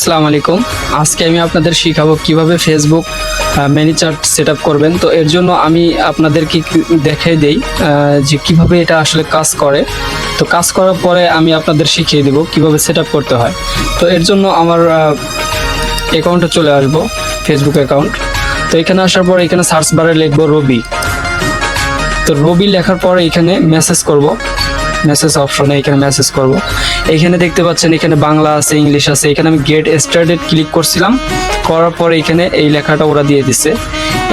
আসসালামু আলাইকুম। আজকে আমি আপনাদের শিখাবো কিভাবে ফেসবুক ম্যানিচার্ট সেট আপ করবেন। তো এর জন্য আমি আপনাদেরকে দেখিয়ে দেই যে কিভাবে এটা আসলে কাজ করে। তো কাজ করার পরে আমি আপনাদের শিখিয়ে দেব কিভাবে সেট আপ করতে হয়। তো এর জন্য আমার অ্যাকাউন্টে চলে আসব, ফেসবুক অ্যাকাউন্ট। তো এখানে আসার পরে এখানে সার্চ বারে লিখবো রবি। তো রবি লেখার পরে এখানে মেসেজ করব, মেসেজ অপশনে এখানে মেসেজ করব। এখানে দেখতে পাচ্ছেন এখানে বাংলা আছে, ইংলিশ আছে। এখানে আমি গেট স্টার্টেড ক্লিক করছিলাম, করার পরে এখানে এই লেখাটা ওরা দিয়ে দিচ্ছে।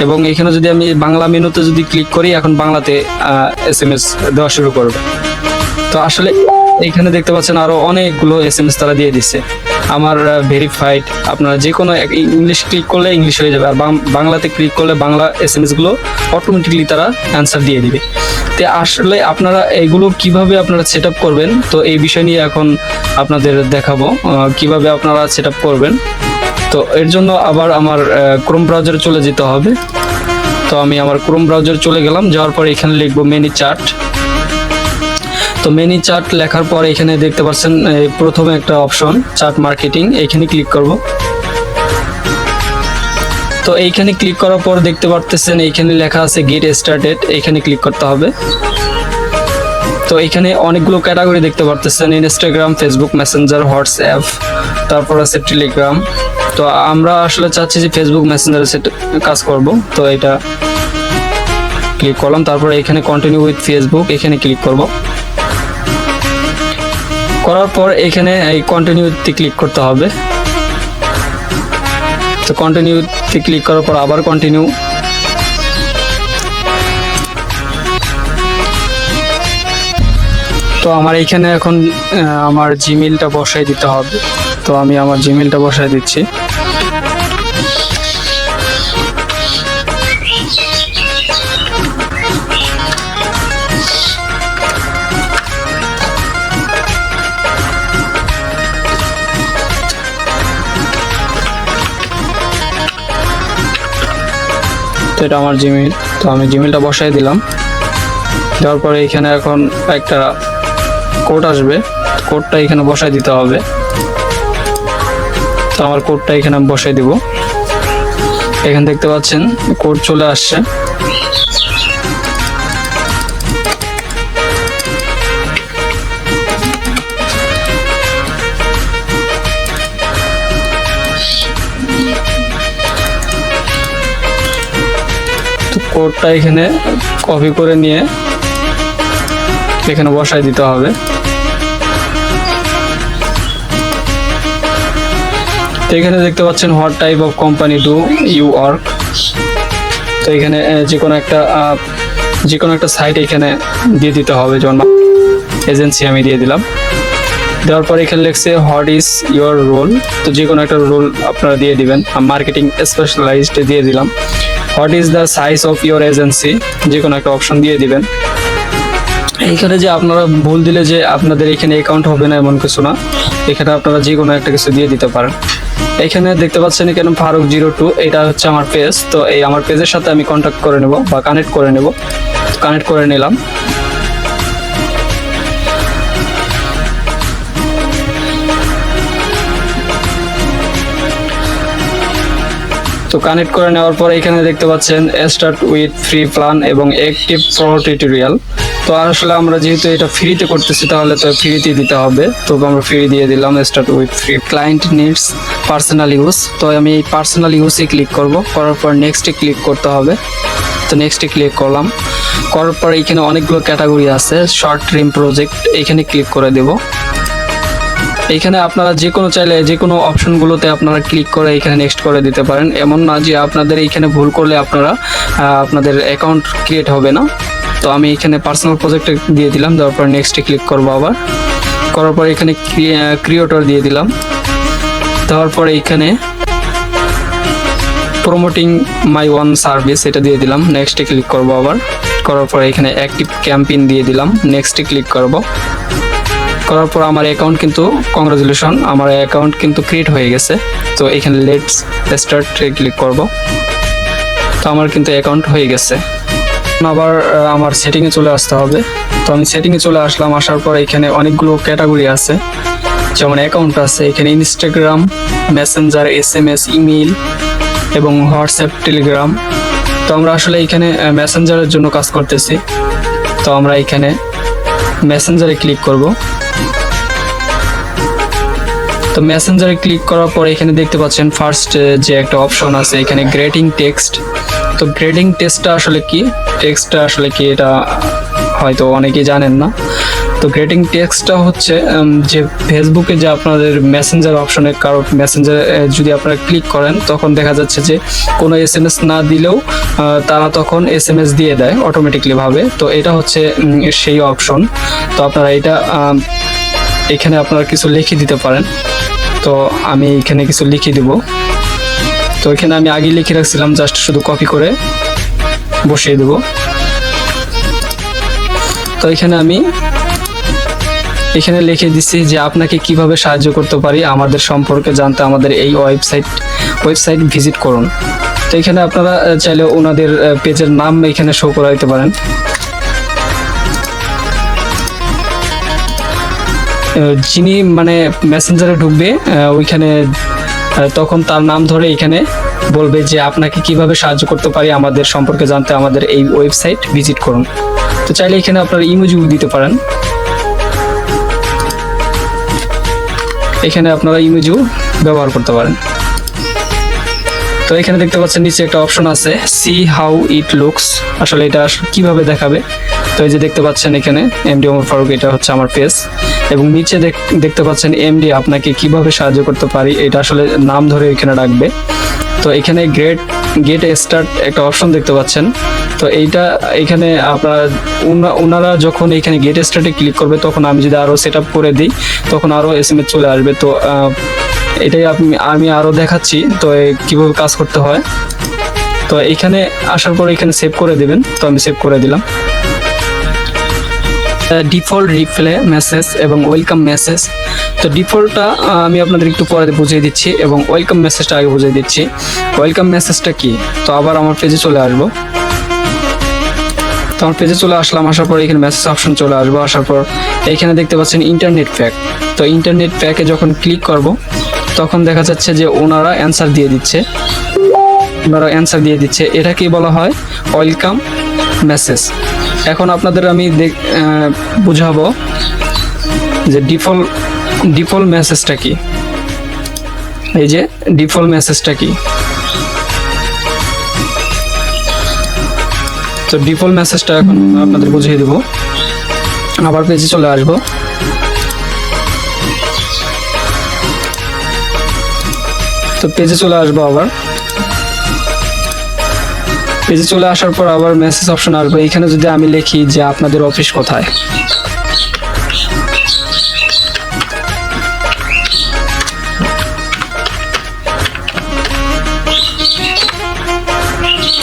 এবং এখানে যদি আমি বাংলা মেনুতে যদি ক্লিক করি, এখন বাংলাতে SMS দেওয়া শুরু করবে। তো আসলে এখানে দেখতে পাচ্ছেন আরো অনেকগুলো SMS তারা দিয়ে দিচ্ছে। আমার ভেরিফাইড, আপনারা যে কোনো ইংলিশ ক্লিক করলে ইংলিশ হয়ে যাবে, আর বাংলাতে ক্লিক করলে বাংলা SMS গুলো অটোমেটিকলি তারা অ্যান্সার দিয়ে দিবে। তো আসলে আপনারা এইগুলো কিভাবে আপনারা সেট আপ করবেন, তো এই বিষয় নিয়ে এখন আপনাদের দেখাবো কিভাবে আপনারা সেট আপ করবেন। তো এর জন্য আবার আমার ক্রোম ব্রাউজারে চলে যেতে হবে। তো আমি আমার ক্রোম ব্রাউজারে চলে গেলাম, যাওয়ার পরে এখানে লিখবো মেনি চার্ট। তো মেনি চার্ট লেখার পর এখানে দেখতে পাচ্ছেন প্রথমে একটা অপশন চার্ট মার্কেটিং, এখানে ক্লিক করব। তো এইখানে ক্লিক করার পর দেখতে পারতেছেন এইখানে লেখা আছে গেট স্টার্টেড, এইখানে ক্লিক করতে হবে। তো এখানে অনেকগুলো ক্যাটাগরি দেখতে পারতেছেন, ইনস্টাগ্রাম, ফেসবুক মেসেঞ্জার, হোয়াটসঅ্যাপ, তারপর আছে টেলিগ্রাম। তো আমরা আসলে চাচ্ছি যে ফেসবুক মেসেঞ্জারে কাজ করব। তো এটা ক্লিক করলাম, তারপর এখানে কন্টিনিউ উইথ ফেসবুক, এখানে ক্লিক করব। করার পর এখানে এই কন্টিনিউতে ক্লিক করতে হবে। তো কন্টিনিউতে ক্লিক করার পর আবার কন্টিনিউ। তো আমার এইখানে এখন আমার জিমেইলটা বসাই দিতে হবে। তো আমি আমার জিমেইলটা বসাই দিচ্ছি। তো এটা আমার জিমেইল। তো আমি জিমেইলটা বসাই দিলাম। দেওয়ার পরে এখানে এখন একটা কোড আসবে, কোডটা এখানে বসাই দিতে হবে। তো আমার কোডটা এখানে আমি বসাই দিব। এখানে দেখতে পাচ্ছেন কোড চলে আসছে। কোডটা এখানে কপি করে নিয়ে এখানে বসাই দিতে হবে। তো এখানে দেখতে পাচ্ছেন what type of company do you work. তো এখানে যে কোনো একটা সাইট এখানে দিয়ে দিতে হবে, যেমন এজেন্সি আমি দিয়ে দিলাম। দেওয়ার পর এখানে লিখছে হোয়াট ইজ ইউর রোল। তো যে কোনো একটা রোল আপনারা দিয়ে দিবেন। মার্কেটিং স্পেশালাইজড দিয়ে দিলাম। What is the size of your agency, যে কোনো একটা অপশন দিয়ে দিবেন। এইখানে যে আপনারা ভুল দিলে যে আপনাদের এখানে অ্যাকাউন্ট হবে না এমন কিছু না, এখানে আপনারা যে কোনো একটা কিছু দিয়ে দিতে পারেন। এখানে দেখতে পাচ্ছেন এখানে ফারুক 02, এটা হচ্ছে আমার পেজ। তো এই আমার পেজের সাথে আমি কন্ট্যাক্ট করে নেব বা কানেক্ট করে নেব। কানেক্ট করে নিলাম। তো কানেক্ট করে নেওয়ার পর এখানে দেখতে পাচ্ছেন স্টার্ট উইথ ফ্রি প্ল্যান এবং অ্যাক্টিভ প্রো টিউটোরিয়াল। তো আসলে আমরা যেহেতু এটা ফ্রিতে করতেছি, তাহলে তো ফ্রিতে দিতে হবে। তো আমরা ফ্রি দিয়ে দিলাম, start with free. Client needs personal use. তো আমি এই পার্সোনাল ইউজে ক্লিক করব। করার পর নেক্সটে ক্লিক করতে হবে। তো নেক্সটে ক্লিক করলাম। করার পর এখানে অনেকগুলো ক্যাটাগরি আছে, শর্ট টার্ম প্রজেক্ট, এখানে ক্লিক করে দেব। এখানে আপনারা যে কোনো চাইলে যে কোনো অপশনগুলোতে আপনারা ক্লিক করে এখানে নেক্সট করে দিতে পারেন। এমন না যে আপনাদের এইখানে ভুল করলে আপনাদের অ্যাকাউন্ট ক্রিয়েট হবে না। তো আমি এখানে পার্সোনাল প্রজেক্টে দিয়ে দিলাম। দেওয়ার পর নেক্সটে ক্লিক করবো আবার। করার পর এখানে ক্রিয়েটর দিয়ে দিলাম। দেওয়ার পরে এখানে প্রমোটিং মাই ওয়ান সার্ভিস, এটা দিয়ে দিলাম। নেক্সটে ক্লিক করবো আবার। করার পরে এখানে অ্যাক্টিভ ক্যাম্পেইন দিয়ে দিলাম। নেক্সটে ক্লিক করব। করার পর আমার অ্যাকাউন্ট কিন্তু কংগ্রাচুলেশন, আমার অ্যাকাউন্ট কিন্তু ক্রিয়েট হয়ে গেছে। তো এখানে লেটস স্টার্ট ক্লিক করব। তো আমার কিন্তু অ্যাকাউন্ট হয়ে গেছে। আবার আমার সেটিংয়ে চলে আসতে হবে। তো আমি সেটিংয়ে চলে আসলাম। আসার পর এখানে অনেকগুলো ক্যাটাগরি আছে। যেমন অ্যাকাউন্ট আছে এখানে ইনস্টাগ্রাম, মেসেঞ্জার, SMS, ইমেইল এবং হোয়াটসঅ্যাপ, টেলিগ্রাম। তো আমরা আসলে এখানে মেসেঞ্জারের জন্য কাজ করতেছি, তো আমরা এখানে মেসেঞ্জারে ক্লিক করব। তো মেসেঞ্জারে ক্লিক করার পর এখানে দেখতে পাচ্ছেন ফার্স্ট যে একটা অপশন আছে এখানে গ্রেটিং টেক্সট। তো গ্রেটিং টেক্সটটা আসলে কি, এটা হয়তো অনেকেই জানেন না। তো গ্রেটিং টেক্সটটা হচ্ছে যে ফেসবুকে যে আপনাদের মেসেঞ্জার অপশনে কারো মেসেঞ্জারে যদি আপনারা ক্লিক করেন তখন দেখা যাচ্ছে যে কোনো SMS না দিলেও তারা তখন SMS দিয়ে দেয় অটোমেটিকলি ভাবে। তো এটা হচ্ছে সেই অপশন। তো আপনারা এটা এখানে আপনারা কিছু লিখে দিতে পারেন। তো আমি এখানে কিছু লিখে দিব। তো এখানে আমি আগে লিখে রাখছিলাম, জাস্ট শুধু কপি করে বসিয়ে দেব। তো এখানে আমি লিখে দিচ্ছি যে আপনাকে কিভাবে সাহায্য করতে পারি আমাদের সম্পর্কে জানতে আমাদের এই ওয়েবসাইট ভিজিট করুন। তো এখানে আপনারা চাইলে ওনাদের পেজের নাম এখানে শো করে দিতে পারেন। যিনি মানে মেসেঞ্জারে ঢুকবে ওইখানে তখন তার নাম ধরে এখানে বলবে যে আপনাকে কিভাবে সাহায্য করতে পারি আমাদের সম্পর্কে জানতে আমাদের এই ওয়েবসাইট ভিজিট করুন। তো চাইলে এখানে আপনারা ইমোজি দিতে পারেন, এখানে আপনারা ইমোজি ব্যবহার করতে পারেন। তো এখানে দেখতে পাচ্ছেন নিচে একটা অপশন আছে সি হাউ ইট লুকস, আসলে এটা কিভাবে দেখাবে। তো এই যে দেখতে পাচ্ছেন এখানে MD ওমর ফারুক, এটা হচ্ছে আমার পেজ, এবং নিচে দেখতে পাচ্ছেন MD আপনাকে কিভাবে সাহায্য করতে পারি, এটা আসলে নাম ধরে এখানে রাখবে। তো এখানে গেট স্টার্ট একটা অপশন দেখতে পাচ্ছেন। তো এখানে ওনারা যখন এখানে গেট স্টার্টে ক্লিক করবে তখন আমি যদি আরো সেট আপ করে দিই তখন আরো SMS চলে আসবে। তো এটাই আমি আরো দেখাচ্ছি তো কিভাবে কাজ করতে হয়। তো এখানে আসার পর এখানে সেভ করে দিবেন। তো আমি সেভ করে দিলাম। ডিফল্ট রিপ্লে মেসেজ এবং ওয়েলকাম মেসেজ। তো ডিফল্টটা আমি আপনাদের একটু পরে বুঝিয়ে দিচ্ছি এবং ওয়েলকাম মেসেজটা আগে বুঝিয়ে দিচ্ছি। ওয়েলকাম মেসেজটা কি, তো আবার আমার পেজে চলে আসবো। তো আমার পেজে চলে আসলাম, আসার পর এখানে মেসেজ অপশন চলে আসবো। আসার পর এখানে দেখতে পাচ্ছেন ইন্টারনেট প্যাক। তো ইন্টারনেট প্যাকে যখন ক্লিক করব তখন দেখা যাচ্ছে যে ওনারা অ্যান্সার দিয়ে দিচ্ছে। এটাকেই বলা হয় ওয়েলকাম মেসেজ। এখন আপনাদের আমি বুঝাবো যে ডিফল্ট মেসেজটা কি। এই যে ডিফল্ট মেসেজটা কি, তো ডিফল্ট মেসেজটা এখন আপনাদের বুঝিয়ে দেব। আবার পেজে চলে আসবো। তো পেজে চলে আসবো, আবার পেজে চলে আসার পর আবার মেসেজ অপশন আসবে। এখানে যদি আমি লিখি যে আপনাদের অফিস কোথায়,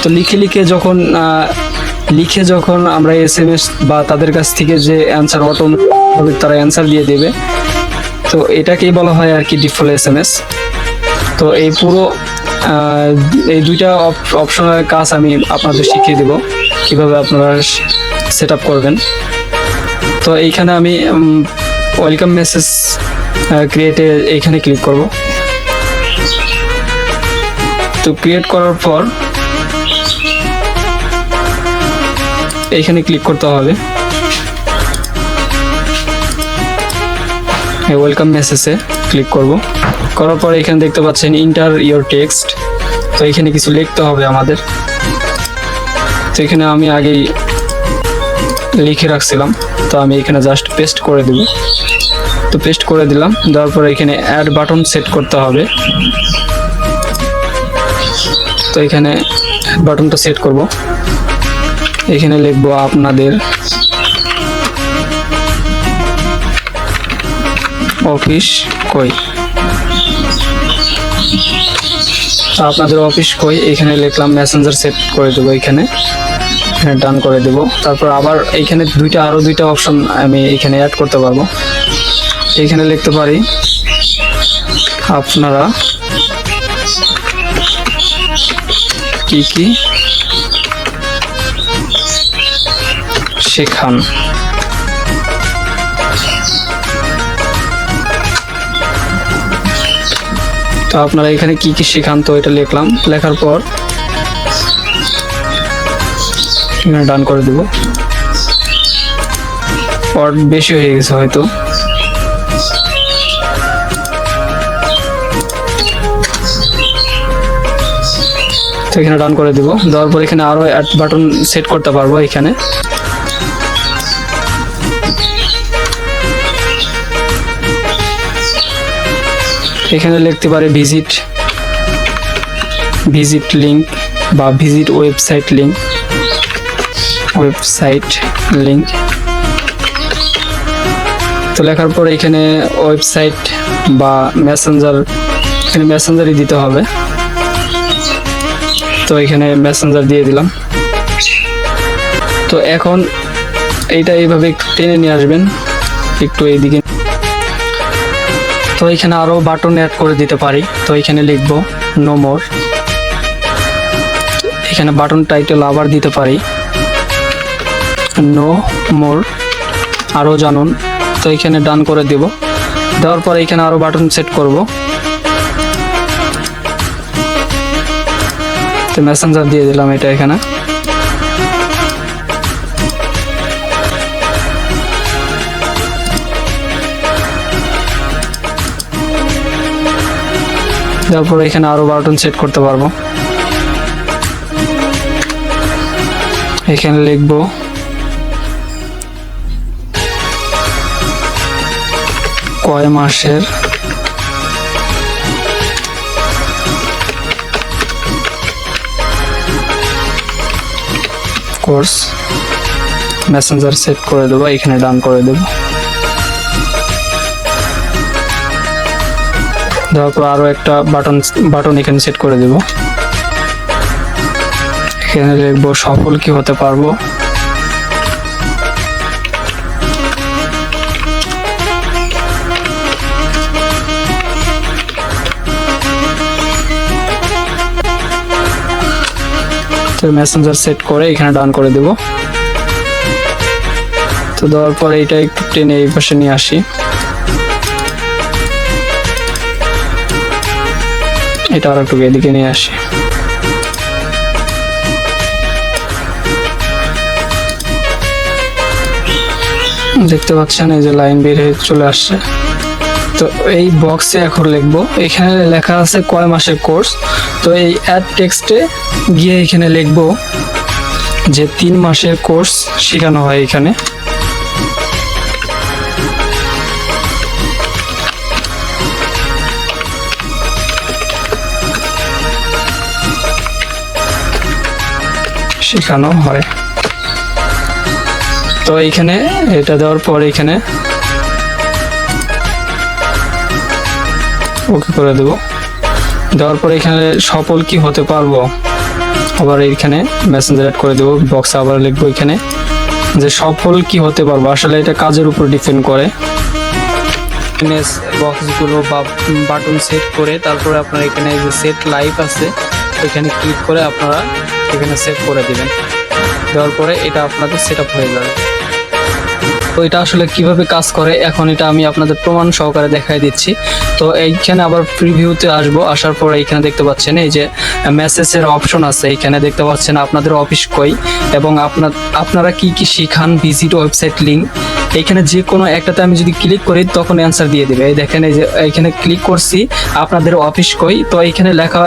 তো লিখে যখন আমরা SMS বা তাদের কাছ থেকে যে অ্যান্সার অটোমেটিক তারা অ্যান্সার দিয়ে দেবে, তো এটাকেই বলা হয় আর কি ডিফল্ট SMS। তো এই পুরো এই দুইটা অপশনের কাজ আমি আপনাদের শিখিয়ে দেব কিভাবে আপনারা সেট আপ করবেন। তো এইখানে আমি ওয়েলকাম মেসেজ ক্রিয়েটে এইখানে ক্লিক করব। তো ক্রিয়েট করার পর এইখানে ক্লিক করতে হবে, ওয়েলকাম মেসেজে ক্লিক করব। করার পর এখানে দেখতে পাচ্ছেন ইন্টার ইওর টেক্সট। তো এখানে কিছু লিখতে হবে আমাদের। তো এখানে আমি আগেই লিখে রাখছিলাম, তো আমি এখানে জাস্ট পেস্ট করে দেব। তো পেস্ট করে দিলাম, দেওয়ার পর এখানে অ্যাড বাটন সেট করতে হবে। তো এখানে বাটনটা সেট করব। এখানে লিখবো আপনাদের অফিস কই, আপনাদের অফিস কই এখানে লিখলাম, মেসেঞ্জার সেট করে দেবো, এখানে ডান করে দেব। তারপর আবার এইখানে আরো দুইটা অপশন আমি এখানে অ্যাড করতে পারবো। এখানে লিখতে পারি আপনারা কি কি শেখান। তো আপনারা এখানে কি কি শেখান, তো এটা লিখলাম, লেখার পর এখানে ডান করে দেব। ওয়ার্ড বেশি হয়ে গেছে হয়তো, তো এখানে ডান করে দেব। দেওয়ার পর এখানে আরো অ্যাড বাটন সেট করতে পারবো। এখানে লিখতে পারে ভিজিট লিংক বা ভিজিট ওয়েবসাইট লিংক। তো লেখার পর এখানে ওয়েবসাইট বা মেসেঞ্জারই দিতে হবে। তো এখানে মেসেঞ্জার দিয়ে দিলাম। তো এখন এইটা এইভাবে টেনে নিয়ে আসবেন একটু এইদিকে। তো এখানে আরো বাটন অ্যাড করে দিতে পারি। তো এখানে লিখব নো মোর। এখানে বাটন টাইটেল আবার দিতে পারি নো মোর, আরো জানুন। তো এখানে ডান করে দেব। দেওয়ার পর এখানে আরো বাটন সেট করব। তো মেসেঞ্জার দিয়ে দিলাম এটা এখানে। তারপর এখানে আরো বাটন সেট করতে পারবো। এখানে লিখব কয় মাসের কোর্স। মেসেঞ্জার সেট করে দেবো, এখানে ডান করে দেব। দেওয়ার পর আরো একটা বাটন এখানে সেট করে দেব। এখানে লিখবো সফল কি হতে পারবো। তো মেসেঞ্জার সেট করে এখানে ডান করে দেব। তো দেওয়ার পর এইটা একটু টেনে এই পাশে নিয়ে আসি। এটা আর একটু এদিকে নিয়ে আসি। দেখতে পাচ্ছেন এই যে লাইন বের হয়ে চলে আসছে। তো এই বক্সে এখন লিখবো, এখানে লেখা আছে কয় মাসের কোর্স। তো এই অ্যাড টেক্সটে গিয়ে এখানে লিখবো যে 3 মাসের কোর্স শেখানো হয় এখানে। শেখানো হয়। তো এইখানে এটা দেওয়ার পর এখানে ওকে করে দেব। দেওয়ার পর এখানে সফল কি হতে পারবো, আবার এইখানে মেসেঞ্জার অ্যাড করে দেবো। বক্সে আবার লিখবো এখানে যে সফল কি হতে পারবো। আসলে এটা কাজের উপর ডিপেন্ড করে। বক্সগুলো বা বাটন সেট করে তারপরে আপনার এখানে যে সেট লাইভ আছে এখানে ক্লিক করে আপনারা এখানে সেট করে দিবেন। দেওয়ার পরে এটা আপনাদের সেট আপ হয়ে যাবে। তো এটা আসলে কিভাবে কাজ করে এখন এটা আমি আপনাদের প্রমাণ সহকারে দেখাই দিচ্ছি। তো এইখানে আবার প্রিভিউতে আসবো। আসার পর এইখানে দেখতে পাচ্ছেন এই যে মেসেজের অপশন আছে। এখানে দেখতে পাচ্ছেন আপনাদের অফিস কই এবং আপনারা কি কি শিখান, ভিজিট ওয়েবসাইট লিংক। এখানে যে কোনো একটাতে আমি যদি ক্লিক করি তখন অ্যান্সার দিয়ে দেবে। এই দেখেন এই যে এখানে ক্লিক করছি আপনাদের অফিস কই। তো এখানে লেখা